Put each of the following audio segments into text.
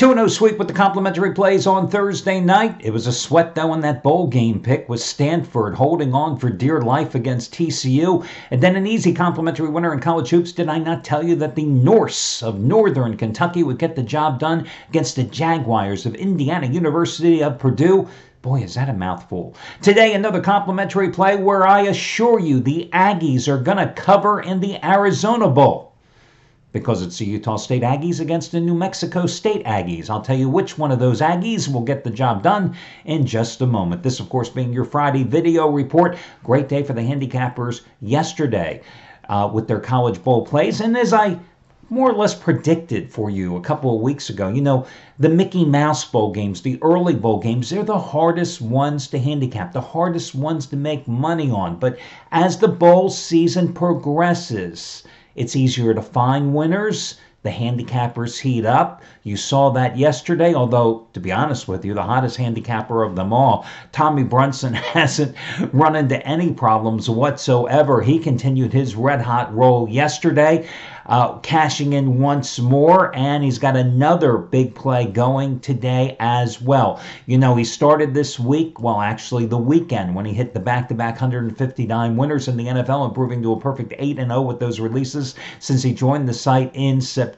2-0 sweep with the complimentary plays on Thursday night. It was a sweat, though, in that bowl game pick with Stanford holding on for dear life against TCU. And then an easy complimentary winner in college hoops. Did I not tell you that the Norse of Northern Kentucky would get the job done against the Jaguars of Indiana University of Purdue? Boy, is that a mouthful. Today, another complimentary play where I assure you the Aggies are going to cover in the Arizona Bowl. Because it's the Utah State Aggies against the New Mexico State Aggies. I'll tell you which one of those Aggies will get the job done in just a moment. This, of course, being your Friday video report. Great day for the handicappers yesterday with their college bowl plays. And as I more or less predicted for you a couple of weeks ago, you know, the Mickey Mouse bowl games, the early bowl games, they're the hardest ones to handicap, the hardest ones to make money on. But as the bowl season progresses, it's easier to find winners. The handicappers heat up. You saw that yesterday, although, to be honest with you, the hottest handicapper of them all, Tommy Brunson, hasn't run into any problems whatsoever. He continued his red-hot roll yesterday, cashing in once more, and he's got another big play going today as well. You know, he started this week, well, actually the weekend, when he hit the back-to-back 159 winners in the NFL, improving to a perfect 8-0 with those releases since he joined the site in September,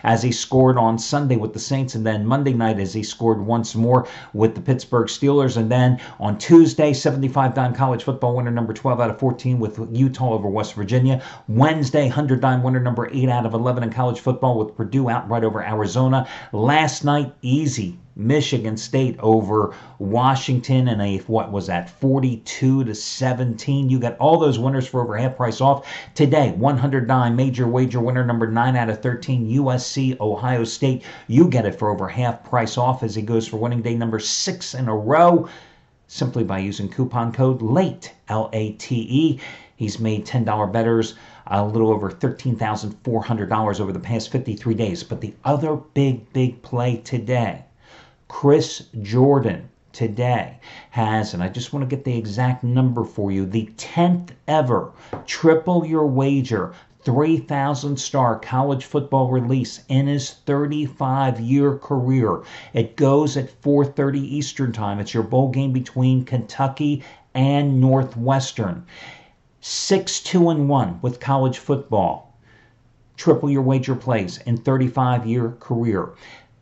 as he scored on Sunday with the Saints, and then Monday night as he scored once more with the Pittsburgh Steelers, and then on Tuesday, 75-dime college football winner number 12 out of 14 with Utah over West Virginia. Wednesday, 100-dime winner number 8 out of 11 in college football with Purdue outright over Arizona. Last night, easy Michigan State over Washington in a, what was that, 42-17. You got all those winners for over half price off. Today, 100-dime major wager winner number 9 out of 13, USC Ohio State. You get it for over half price off as he goes for winning day number 6 in a row, simply by using coupon code LATE, L-A-T-E. He's made $10 bettors a little over $13,400 over the past 53 days. But the other big play today, Chris Jordan today has, and I just want to get the exact number for you, the 10th ever triple your wager 3,000-star college football release in his 35-year career. It goes at 4:30 Eastern Time. It's your bowl game between Kentucky and Northwestern. 6-2-1 with college football. Triple your wager plays in 35-year career.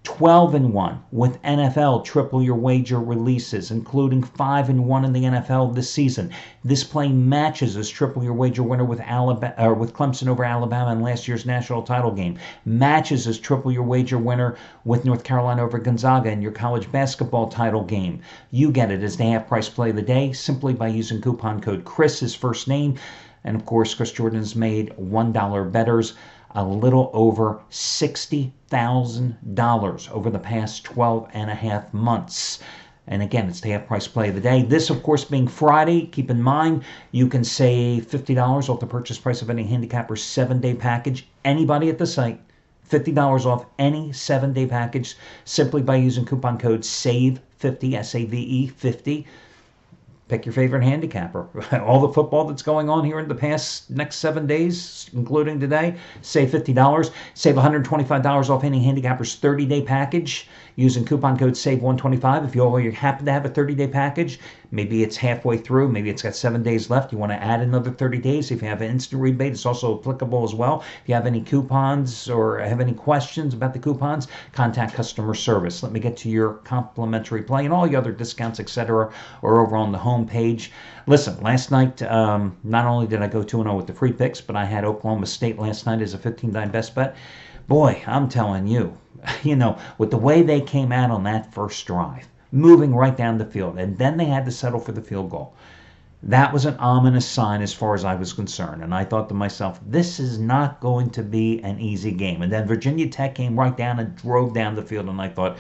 12-1 with NFL triple your wager releases, including 5-1 in the NFL this season. This play matches his triple your wager winner with Clemson over Alabama in last year's national title game. Matches his triple your wager winner with North Carolina over Gonzaga in your college basketball title game. You get it as the half price play of the day simply by using coupon code Chris, his first name. And of course, Chris Jordan's made $1 bettors a little over $60,000 over the past 12 and a half months. And again, it's the half price play of the day. This, of course, being Friday, keep in mind, you can save $50 off the purchase price of any handicapper 7-day package. Anybody at the site, $50 off any 7-day package simply by using coupon code SAVE50, S-A-V-E 50. Pick your favorite handicapper. All the football that's going on here in the past next 7 days, including today, save $50. Save $125 off any handicapper's 30-day package using coupon code SAVE125. If you already happen to have a 30-day package, maybe it's halfway through, maybe it's got 7 days left, you want to add another 30 days. If you have an instant rebate, it's also applicable as well. If you have any coupons or have any questions about the coupons, contact customer service. Let me get to your complimentary play, and all the other discounts, etc., are over on the home page. Listen, last night, not only did I go 2-0 with the free picks, but I had Oklahoma State last night as a 15-dime best bet. Boy, I'm telling you, you know, with the way they came out on that first drive, moving right down the field, and then they had to settle for the field goal. That was an ominous sign as far as I was concerned. And I thought to myself, this is not going to be an easy game. And then Virginia Tech came right down and drove down the field. And I thought,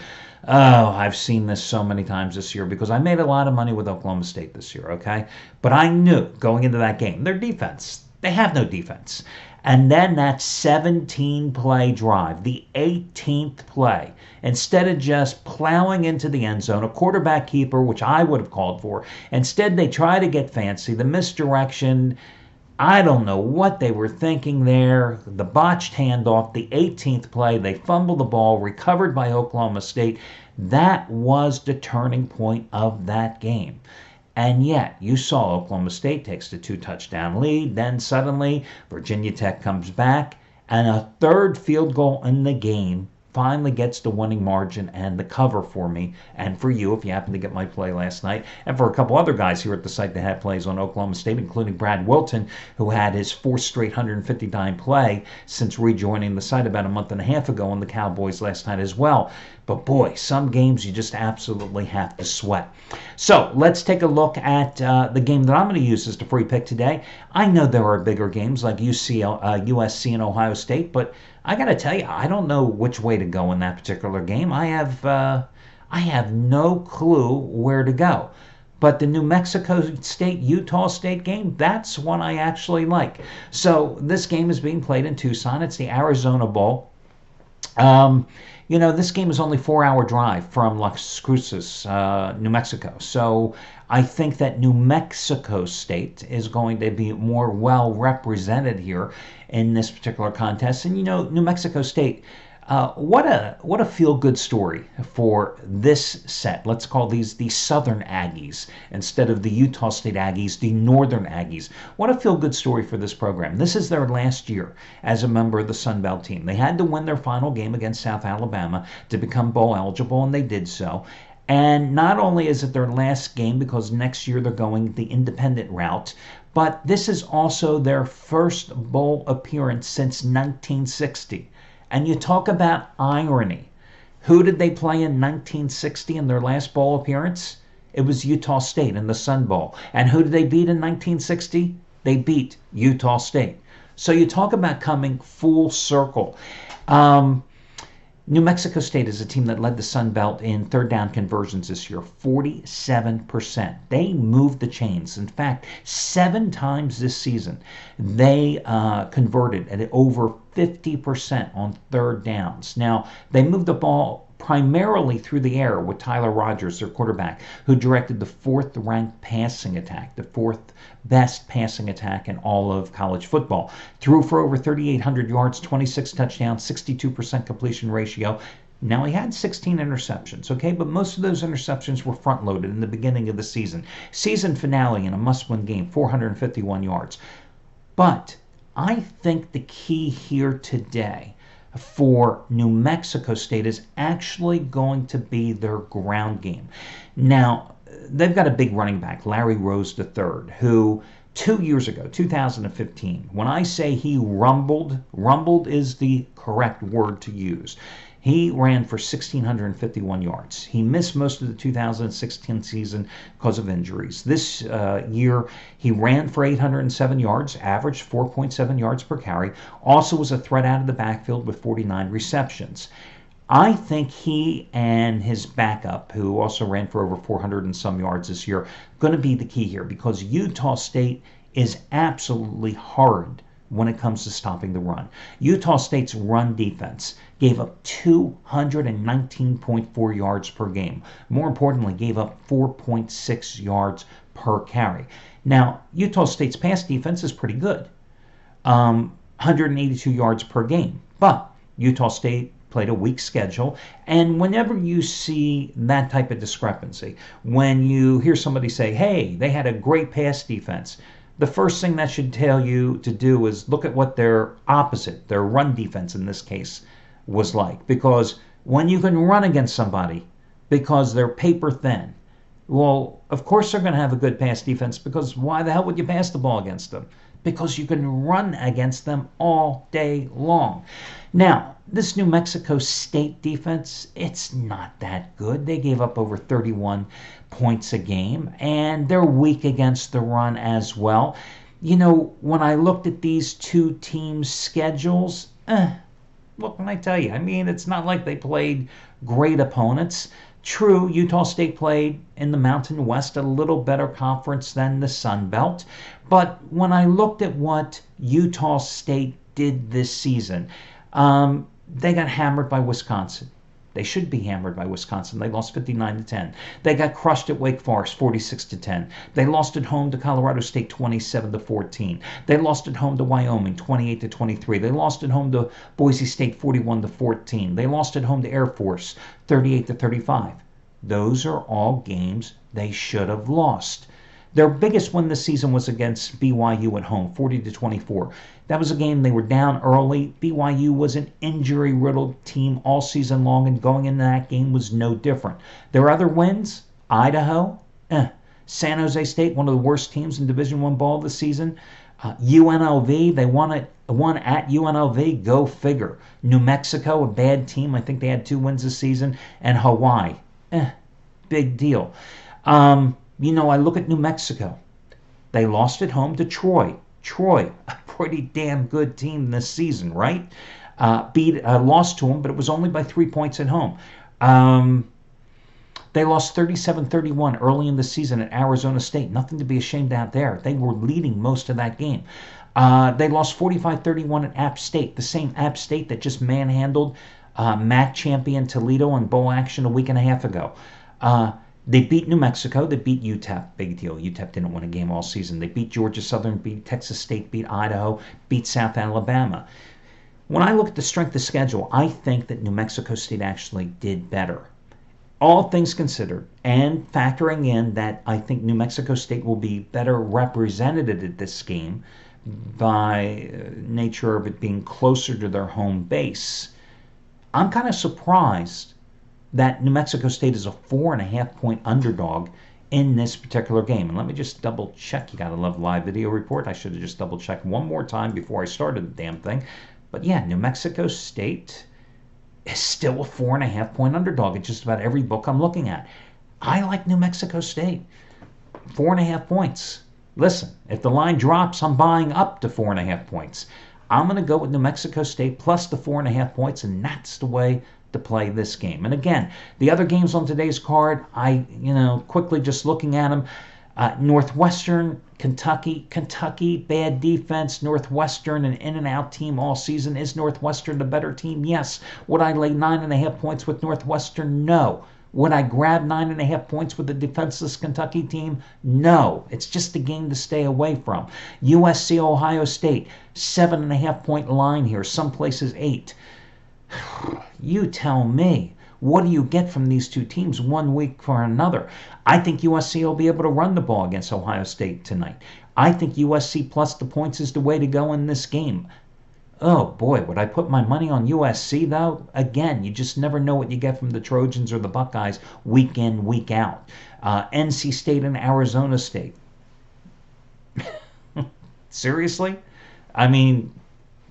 oh, I've seen this so many times this year because I made a lot of money with Oklahoma State this year, okay? But I knew going into that game, their defense, they have no defense. And then that 17-play drive, the 18th play, instead of just plowing into the end zone, a quarterback keeper, which I would have called for, instead they try to get fancy. The misdirection I don't know what they were thinking there. The botched handoff, the 18th play, they fumbled the ball, recovered by Oklahoma State. That was the turning point of that game. And yet, you saw Oklahoma State takes the 2-touchdown lead. Then suddenly, Virginia Tech comes back, and a third field goal in the game finally gets the winning margin and the cover for me and for you if you happen to get my play last night, and for a couple other guys here at the site that had plays on Oklahoma State, including Brad Wilton, who had his fourth straight 150-dime play since rejoining the site about a month and a half ago on the Cowboys last night as well. But boy, some games you just absolutely have to sweat. So let's take a look at the game that I'm going to use as the free pick today. I know there are bigger games like USC and Ohio State, but I got to tell you, I don't know which way to go in that particular game. I have no clue where to go. But the New Mexico State, Utah State game, that's one I actually like. So this game is being played in Tucson. It's the Arizona Bowl. This game is only a 4-hour drive from Las Cruces, New Mexico. So I think that New Mexico State is going to be more well represented here in this particular contest. And New Mexico State, what a feel-good story for this set. Let's call these the Southern Aggies instead of the Utah State Aggies, the Northern Aggies. What a feel-good story for this program. This is their last year as a member of the Sun Belt team. They had to win their final game against South Alabama to become bowl eligible, and they did so. And not only is it their last game because next year they're going the independent route, but this is also their first bowl appearance since 1960. And you talk about irony. Who did they play in 1960 in their last bowl appearance? It was Utah State in the Sun Bowl. And who did they beat in 1960? They beat Utah State. So you talk about coming full circle. New Mexico State is a team that led the Sun Belt in third down conversions this year, 47%. They moved the chains. In fact, 7 times this season, they converted at over 50% on third downs. Now, they moved the ball primarily through the air with Tyler Rogers, their quarterback, who directed the 4th-ranked passing attack, the 4th best passing attack in all of college football. Threw for over 3,800 yards, 26 touchdowns, 62% completion ratio. Now, he had 16 interceptions, okay? But most of those interceptions were front-loaded in the beginning of the season. Season finale in a must-win game, 451 yards. But I think the key here today for New Mexico State is actually going to be their ground game. Now, they've got a big running back, Larry Rose III, who 2 years ago, 2015, when I say he rumbled is the correct word to use. He ran for 1,651 yards. He missed most of the 2016 season because of injuries. This year, he ran for 807 yards, averaged 4.7 yards per carry, also was a threat out of the backfield with 49 receptions. I think he and his backup, who also ran for over 400 and some yards this year, going to be the key here because Utah State is absolutely hard when it comes to stopping the run. Utah State's run defense gave up 219.4 yards per game. More importantly, gave up 4.6 yards per carry. Now, Utah State's pass defense is pretty good, 182 yards per game. But Utah State played a weak schedule, and whenever you see that type of discrepancy, when you hear somebody say, hey, they had a great pass defense, the first thing that should tell you to do is look at what their opposite, their run defense in this case, was like. Because when you can run against somebody because they're paper thin, well, of course they're going to have a good pass defense, because why the hell would you pass the ball against them? Because you can run against them all day long. Now, this New Mexico State defense, it's not that good. They gave up over 31 points a game, and they're weak against the run as well. When I looked at these two teams' schedules, what can I tell you? I mean, it's not like they played great opponents. True, Utah State played in the Mountain West, a little better conference than the Sun Belt. But when I looked at what Utah State did this season, they got hammered by Wisconsin. They should be hammered by Wisconsin. They lost 59-10. They got crushed at Wake Forest 46-10. They lost at home to Colorado State 27-14. They lost at home to Wyoming 28-23. They lost at home to Boise State 41-14. They lost at home to Air Force 38-35. Those are all games they should have lost. Their biggest win this season was against BYU at home, 40-24. That was a game they were down early. BYU was an injury-riddled team all season long, and going into that game was no different. Their other wins, Idaho, San Jose State, one of the worst teams in Division I ball this season. UNLV, they won at UNLV, go figure. New Mexico, a bad team. I think they had 2 wins this season. And Hawaii, big deal. I look at New Mexico. They lost at home to Troy. Troy, a pretty damn good team this season, right? Lost to them, but it was only by 3 points at home. They lost 37-31 early in the season at Arizona State. Nothing to be ashamed of there. They were leading most of that game. They lost 45-31 at App State, the same App State that just manhandled MAC champion Toledo in bowl action a week and a half ago. They beat New Mexico. They beat UTEP. Big deal. UTEP didn't win a game all season. They beat Georgia Southern, beat Texas State, beat Idaho, beat South Alabama. When I look at the strength of schedule, I think that New Mexico State actually did better. All things considered, and factoring in that I think New Mexico State will be better represented at this game by nature of it being closer to their home base, I'm kind of surprised that New Mexico State is a 4.5-point underdog in this particular game. And let me just double check. You got to love live video report. I should have just double checked one more time before I started the damn thing. But yeah, New Mexico State is still a 4.5-point underdog in just about every book I'm looking at. I like New Mexico State. 4.5 points. Listen, if the line drops, I'm buying up to 4.5 points. I'm going to go with New Mexico State plus the 4.5 points, and that's the way to play this game. And again, the other games on today's card, quickly just looking at them, Northwestern, Kentucky, bad defense. Northwestern, an in-and-out team all season. Is Northwestern the better team? Yes. Would I lay 9.5 points with Northwestern? No. Would I grab 9.5 points with the defenseless Kentucky team? No. It's just a game to stay away from. USC, Ohio State, 7.5-point line here. Some places 8. You tell me, what do you get from these two teams one week for another? I think USC will be able to run the ball against Ohio State tonight. I think USC plus the points is the way to go in this game. Oh boy, would I put my money on USC though? Again, you just never know what you get from the Trojans or the Buckeyes week in, week out. NC State and Arizona State. Seriously? I mean,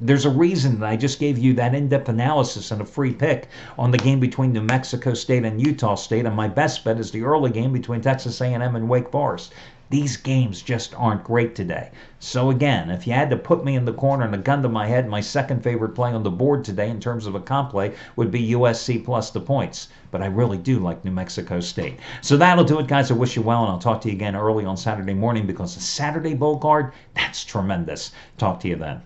there's a reason that I just gave you that in-depth analysis and a free pick on the game between New Mexico State and Utah State, and my best bet is the early game between Texas A&M and Wake Forest. These games just aren't great today. So again, if you had to put me in the corner and a gun to my head, my second favorite play on the board today in terms of a comp play would be USC plus the points. But I really do like New Mexico State. So that'll do it, guys. I wish you well, and I'll talk to you again early on Saturday morning because the Saturday bowl card, that's tremendous. Talk to you then.